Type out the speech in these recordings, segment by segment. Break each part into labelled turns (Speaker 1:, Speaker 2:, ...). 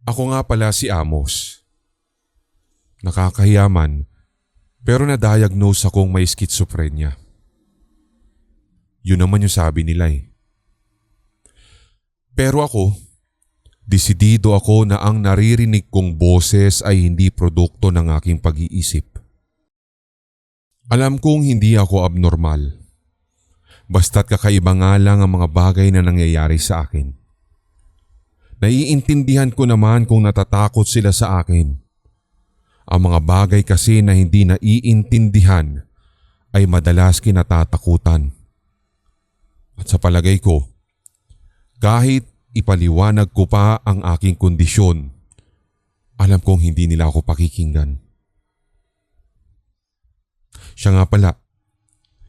Speaker 1: Ako nga pala si Amos. Nakakahiyaman pero na-diagnose akong may schizophrenia. Yun naman yung sabi nila eh. Pero ako, desidido ako na ang naririnig kong boses ay hindi produkto ng aking pag-iisip. Alam kong hindi ako abnormal. Basta't kakaiba nga lang ang mga bagay na nangyayari sa akin. Naiintindihan ko naman kung natatakot sila sa akin. Ang mga bagay kasi na hindi naiintindihan ay madalas kinatatakutan. At sa palagay ko, kahit ipaliwanag ko pa ang aking kondisyon, alam kong hindi nila ako pakikinggan. Siya nga pala,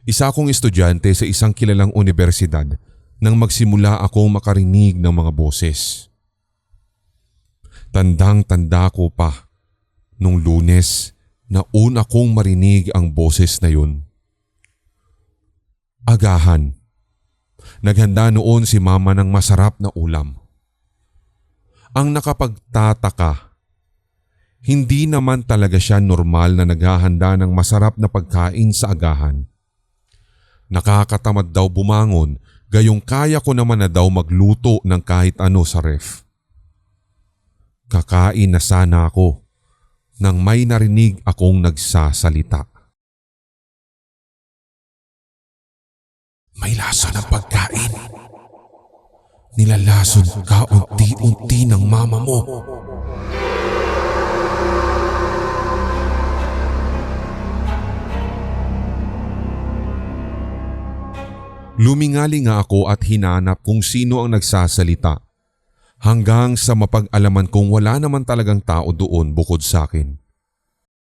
Speaker 1: isa akong estudyante sa isang kilalang universidad nang magsimula akong makarinig ng mga boses. Tandang-tanda ko pa nung Lunes na una kong marinig ang boses na yun. Agahan. Naghanda noon si mama ng masarap na ulam. Ang nakapagtataka, hindi naman talaga siya normal na naghahanda ng masarap na pagkain sa agahan. Nakakatamad daw bumangon, gayong kaya ko naman na daw magluto ng kahit ano sa ref. Kakain na sana ako nang may narinig akong nagsasalita. May lasa ng pagkain. Nilalason ka unti-unti ng mama mo. Lumingali nga ako at hinanap kung sino ang nagsasalita hanggang sa mapag-alaman kong wala naman talagang tao doon bukod sa akin.